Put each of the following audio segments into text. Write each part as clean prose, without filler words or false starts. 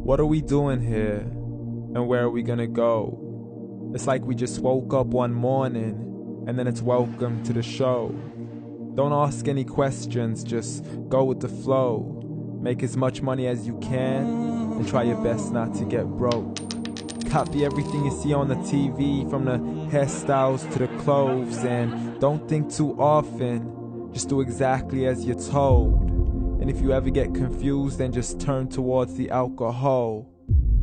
What are we doing here? And where are we gonna go? It's like we just woke up one morning and then it's welcome to the show. Don't ask any questions, just go with the flow. Make as much money as you can and try your best not to get broke. Copy everything you see on the TV, from the hairstyles to the clothes, and don't think too often, just do exactly as you're told. And if you ever get confused, then just turn towards the alcohol.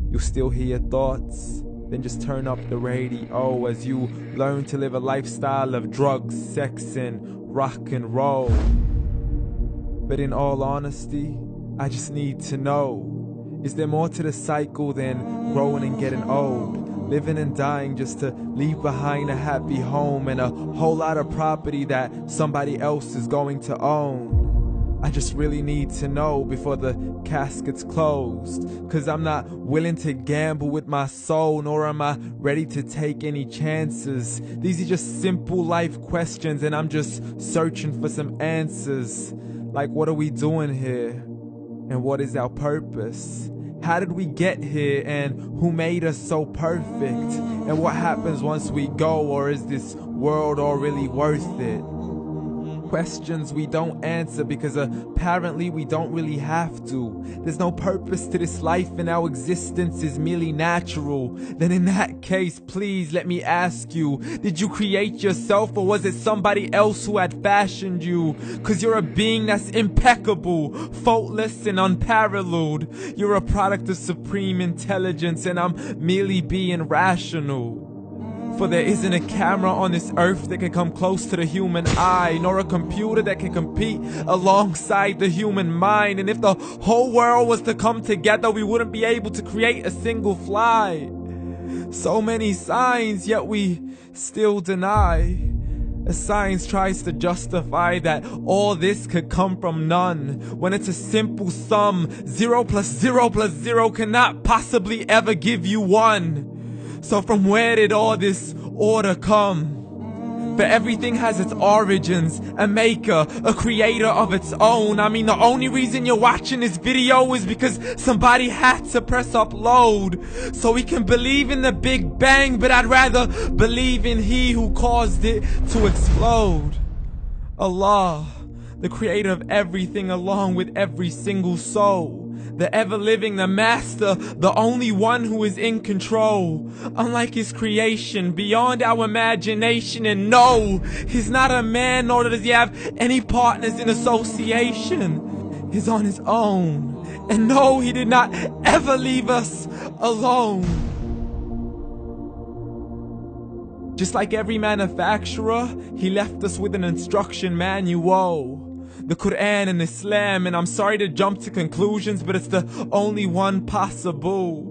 You'll still hear your thoughts, then just turn up the radio as you learn to live a lifestyle of drugs, sex, and rock and roll. But in all honesty, I just need to know, is there more to the cycle than growing and getting old? Living and dying just to leave behind a happy home and a whole lot of property that somebody else is going to own. I just really need to know before the casket's closed, 'cause I'm not willing to gamble with my soul, nor am I ready to take any chances. These are just simple life questions and I'm just searching for some answers. Like, what are we doing here? And what is our purpose? How did we get here, and who made us so perfect? And what happens once we go, or is this world all really worth it? Questions we don't answer because apparently we don't really have to. There's no purpose to this life and our existence is merely natural. Then in that case, please let me ask you, did you create yourself, or was it somebody else who had fashioned you? 'Cause you're a being that's impeccable, faultless and unparalleled. You're a product of supreme intelligence and I'm merely being rational. For there isn't a camera on this earth that can come close to the human eye, nor a computer that can compete alongside the human mind. And if the whole world was to come together, we wouldn't be able to create a single fly. So many signs, yet we still deny. As science tries to justify that all this could come from none, when it's a simple sum. 0 plus 0 plus 0 cannot possibly ever give you 1. So from where did all this order come? For everything has its origins, a maker, a creator of its own. I mean, the only reason you're watching this video is because somebody had to press upload. So we can believe in the Big Bang, but I'd rather believe in He who caused it to explode. Allah, the creator of everything along with every single soul. The ever-living, the master, the only one who is in control. Unlike his creation, beyond our imagination. And no, he's not a man, nor does he have any partners in association. He's on his own. And no, he did not ever leave us alone. Just like every manufacturer, he left us with an instruction manual. The Quran and Islam, and I'm sorry to jump to conclusions, but it's the only one possible.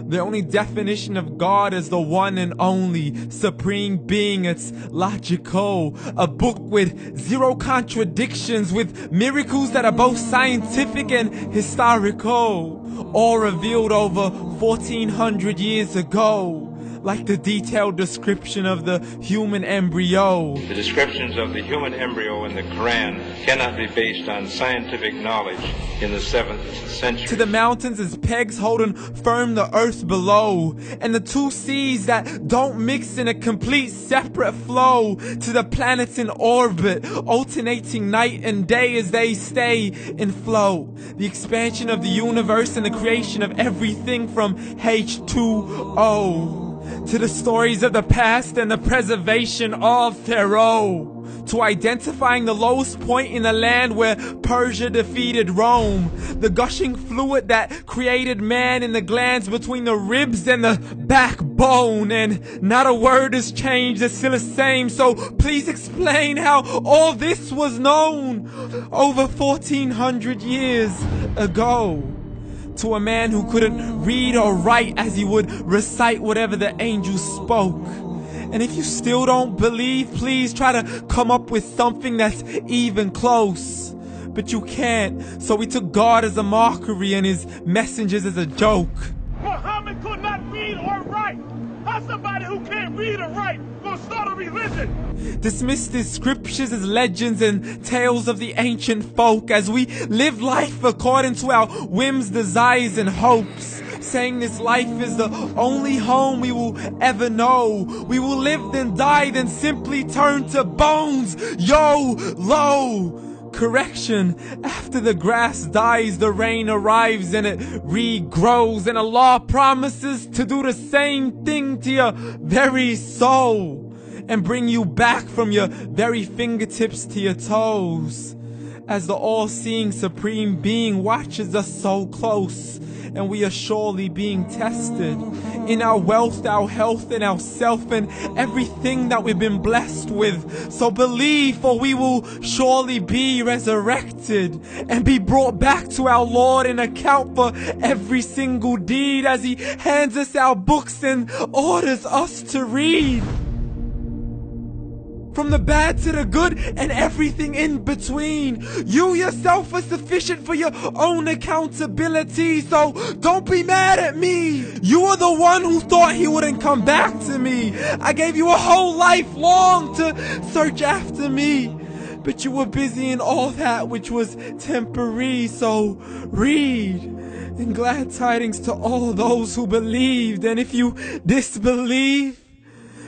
The only definition of God is the one and only supreme being. It's logical, a book with 0 contradictions, with miracles that are both scientific and historical, all revealed over 1400 years ago. Like the detailed description of the human embryo. The descriptions of the human embryo in the Quran cannot be based on scientific knowledge in the 7th century. To the mountains as pegs holding firm the earth below, and the 2 seas that don't mix in a complete separate flow. To the planets in orbit, alternating night and day as they stay in flow. The expansion of the universe and the creation of everything from H2O. To the stories of the past and the preservation of Pharaoh. To identifying the lowest point in the land where Persia defeated Rome. The gushing fluid that created man in the glands between the ribs and the backbone. And not a word has changed, it's still the same. So please explain how all this was known over 1400 years ago. To a man who couldn't read or write as he would recite whatever the angels spoke. And if you still don't believe, please try to come up with something that's even close. But you can't, so we took God as a mockery and his messengers as a joke. Muhammad could not read or write. How's somebody who can't read or write gonna start a religion? Dismissed his scriptures as legends and tales of the ancient folk as we live life according to our whims, desires, and hopes. saying this life is the only home we will ever know. We will live then die, then simply turn to bones. YOLO! Correction, after the grass dies, the rain arrives and it regrows, and Allah promises to do the same thing to your very soul and bring you back from your very fingertips to your toes, as the all-seeing supreme being watches us so close, and we are surely being tested in our wealth, our health, and our self, and everything that we've been blessed with. So believe, for we will surely be resurrected and be brought back to our Lord and account for every single deed, as He hands us our books and orders us to read. From the bad to the good and everything in between. You yourself are sufficient for your own accountability, so don't be mad at me. You are the one who thought He wouldn't come back to me. I gave you a whole life long to search after me, but you were busy in all that which was temporary. So read, and glad tidings to all those who believed. And if you disbelieve,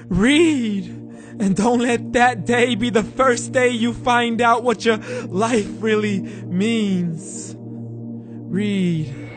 read. And don't let that day be the first day you find out what your life really means. Read.